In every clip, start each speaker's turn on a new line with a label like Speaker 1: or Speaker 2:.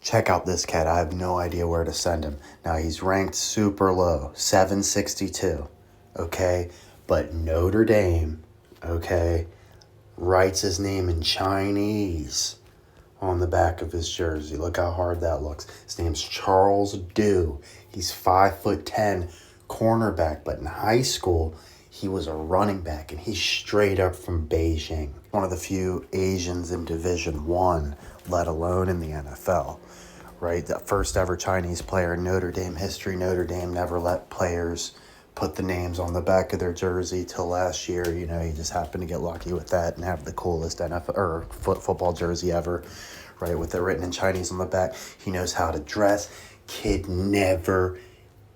Speaker 1: check out this cat. I have no idea where to send him. Now, he's ranked super low, 762, okay? But Notre Dame, okay, writes his name in Chinese on the back of his jersey. Look how hard that looks. His name's Charles Du. He's 5'10", cornerback, but in high school, he was a running back, and he's straight up from Beijing. One of the few Asians in Division I, let alone in the NFL, right? The first ever Chinese player in Notre Dame history. Notre Dame never let players put the names on the back of their jersey till last year. You know, he just happened to get lucky with that and have the coolest NFL or football jersey ever, right? With it written in Chinese on the back. He knows how to dress. He didn't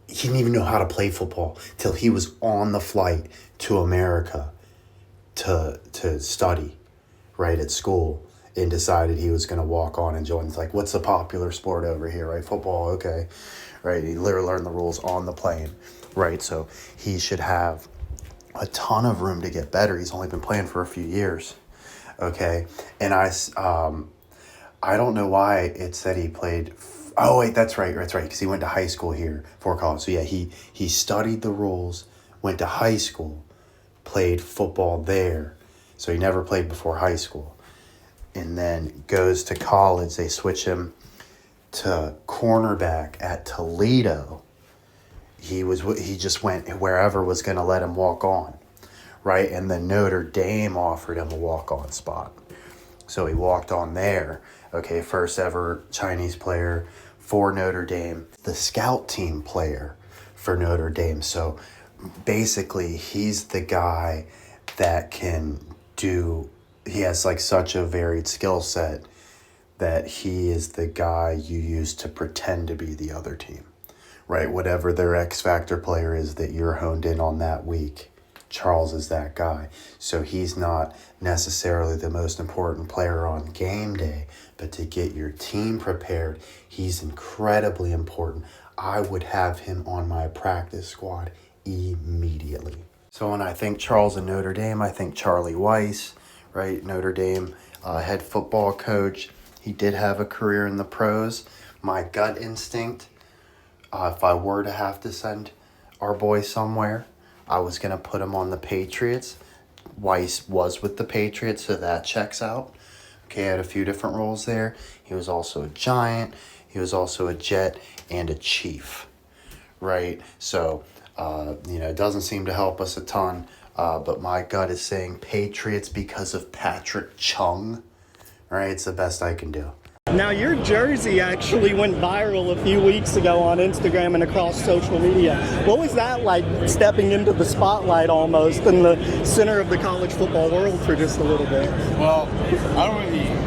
Speaker 1: even know how to play football till he was on the flight to America to study, right, at school, and decided he was going to walk on and join. It's like, what's the popular sport over here, right? Football, okay, right? He literally learned the rules on the plane, right? So he should have a ton of room to get better. He's only been playing for a few years, okay? And I don't know why it said he played. Oh, wait, that's right, because he went to high school here for college. So, yeah, he studied the rules, went to high school, played football there. So he never played before high school. And then goes to college. They switch him to cornerback at Toledo. He just went wherever was going to let him walk on, right? And then Notre Dame offered him a walk-on spot. So he walked on there. Okay, first ever Chinese player for Notre Dame, the scout team player for Notre Dame. So basically, he's the guy that he has like such a varied skill set that he is the guy you use to pretend to be the other team, right? Whatever their X Factor player is that you're honed in on that week, Charles is that guy. So he's not necessarily the most important player on game day, but to get your team prepared, he's incredibly important. I would have him on my practice squad immediately. So when I think Charles and Notre Dame, I think Charlie Weiss, right? Notre Dame head football coach. He did have a career in the pros. My gut instinct, if I were to have to send our boy somewhere, I was going to put him on the Patriots. Weiss was with the Patriots, so that checks out. Okay, had a few different roles there. He was also a Giant. He was also a Jet and a Chief, right? So, it doesn't seem to help us a ton, but my gut is saying Patriots because of Patrick Chung, right? It's the best I can do.
Speaker 2: Now, your jersey actually went viral a few weeks ago on Instagram and across social media. What was that like, stepping into the spotlight almost in the center of the college football world for just a little bit?
Speaker 3: Well, I don't really,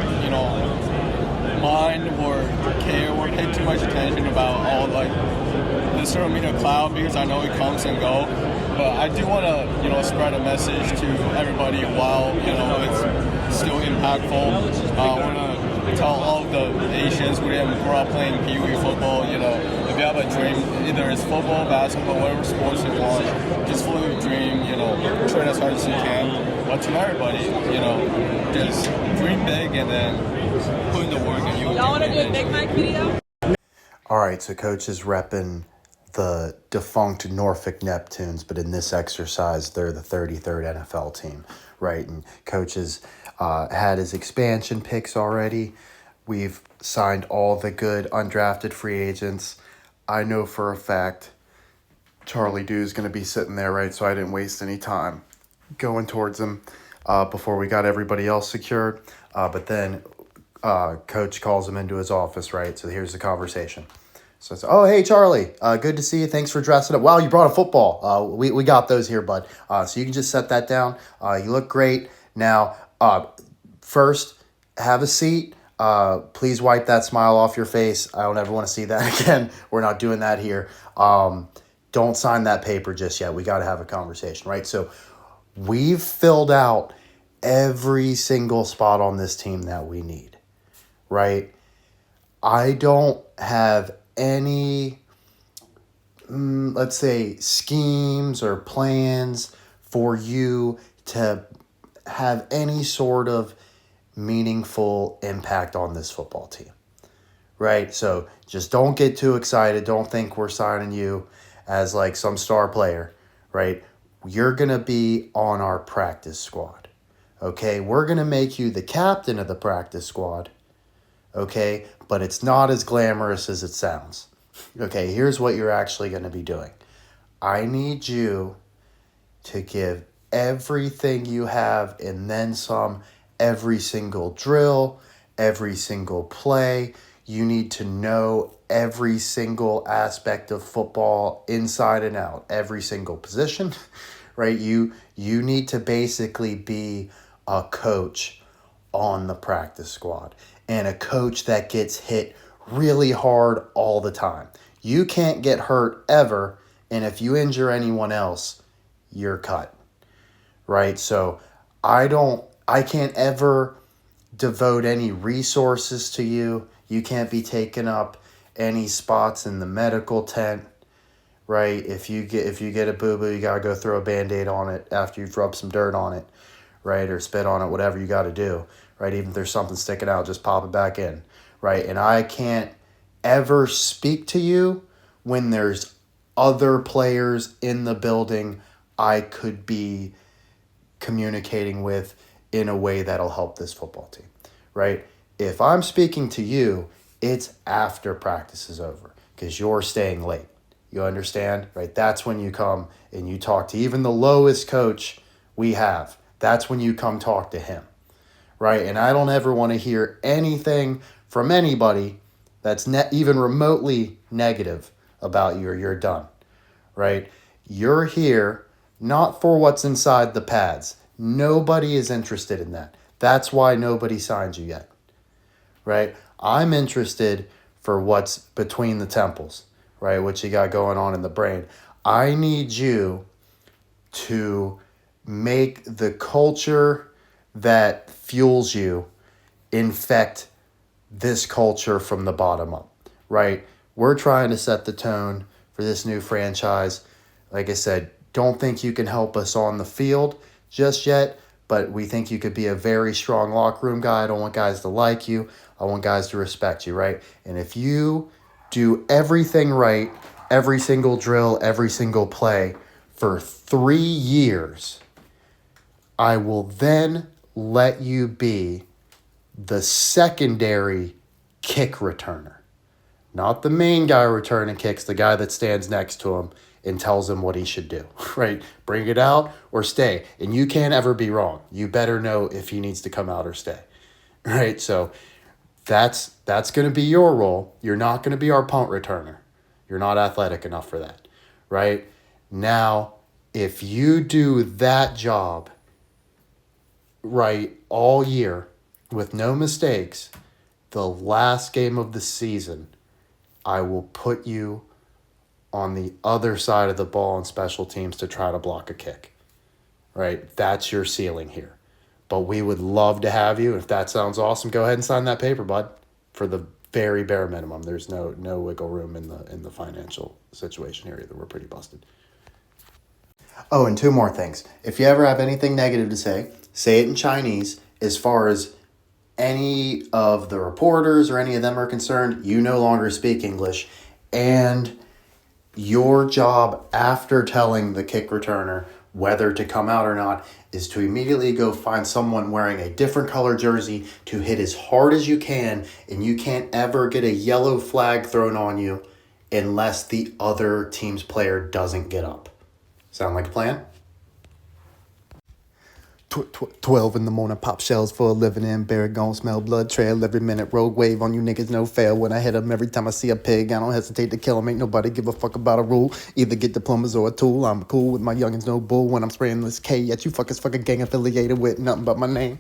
Speaker 3: mind or care or pay too much attention about all the social media cloud, because I know it comes and go. But I do want to, spread a message to everybody while, it's still impactful. I want to tell all of the Asians who didn't grow up playing Pee Wee football, if you have a dream, either it's football, basketball, whatever sports you want, just follow your dream, train as hard as you can. But to everybody, just dream big and then put in the work and you'll.
Speaker 4: Y'all want to do a Big Mike video?
Speaker 1: All right, so coach is repping the defunct Norfolk Neptunes, but in this exercise, they're the 33rd NFL team, right? And coach has had his expansion picks already. We've signed all the good undrafted free agents. I know for a fact Charlie Du is going to be sitting there, right? So I didn't waste any time going towards him before we got everybody else secured. But then coach calls him into his office, right? So here's the conversation. So it's, oh, hey, Charlie, good to see you. Thanks for dressing up. Wow, you brought a football. We got those here, bud. So you can just set that down. You look great. Now, first, have a seat. Please wipe that smile off your face. I don't ever want to see that again. We're not doing that here. Don't sign that paper just yet. We got to have a conversation, right? So we've filled out every single spot on this team that we need, right? I don't have any, let's say, schemes or plans for you to have any sort of meaningful impact on this football team, right? So just don't get too excited. Don't think we're signing you as like some star player, right? You're going to be on our practice squad, okay? We're going to make you the captain of the practice squad, okay? But it's not as glamorous as it sounds. Okay, here's what you're actually going to be doing. I need you to give everything you have and then some, every single drill, every single play. You need to know every single aspect of football inside and out, every single position, right? You need to basically be a coach on the practice squad and a coach that gets hit really hard all the time. You can't get hurt ever, and if you injure anyone else, you're cut, right? So I can't ever devote any resources to you. You can't be taking up any spots in the medical tent, right? If you get a boo-boo, you got to go throw a Band-Aid on it after you've rubbed some dirt on it, right? Or spit on it, whatever you got to do, right? Even if there's something sticking out, just pop it back in, right? And I can't ever speak to you when there's other players in the building I could be communicating with in a way that'll help this football team, right? If I'm speaking to you, it's after practice is over because you're staying late. You understand, right? That's when you come and you talk to even the lowest coach we have. That's when you come talk to him, right? And I don't ever want to hear anything from anybody that's even remotely negative about you or you're done, right? You're here not for what's inside the pads. Nobody is interested in that. That's why nobody signed you yet, right? I'm interested for what's between the temples, right? What you got going on in the brain. I need you to make the culture that fuels you infect this culture from the bottom up, right? We're trying to set the tone for this new franchise. Like I said, don't think you can help us on the field just yet, but we think you could be a very strong locker room guy. I don't want guys to like you. I want guys to respect you, right? And if you do everything right, every single drill, every single play for 3 years, I will then let you be the secondary kick returner. Not the main guy returning kicks, the guy that stands next to him and tells him what he should do, right? Bring it out or stay. And you can't ever be wrong. You better know if he needs to come out or stay, right? So that's going to be your role. You're not going to be our punt returner. You're not athletic enough for that, right? Now, if you do that job right all year with no mistakes, the last game of the season, I will put you on the other side of the ball in special teams to try to block a kick, right? That's your ceiling here. But we would love to have you. If that sounds awesome, go ahead and sign that paper, bud, for the very bare minimum. There's no wiggle room in the financial situation here either. We're pretty busted. Oh, and 2 more things. If you ever have anything negative to say it in Chinese. As far as any of the reporters or any of them are concerned, you no longer speak English. And your job after telling the kick returner whether to come out or not is to immediately go find someone wearing a different color jersey to hit as hard as you can, and you can't ever get a yellow flag thrown on you unless the other team's player doesn't get up. Sound like a plan? 12 in the morning, pop shells for a living in. Barry gon' smell blood trail every minute. Rogue wave on you niggas, no fail. When I hit them, every time I see a pig, I don't hesitate to kill them. Ain't nobody give a fuck about a rule. Either get diplomas or a tool. I'm cool with my youngins, no bull. When I'm spraying this K, yet you fuckers fucking gang affiliated with nothing but my name.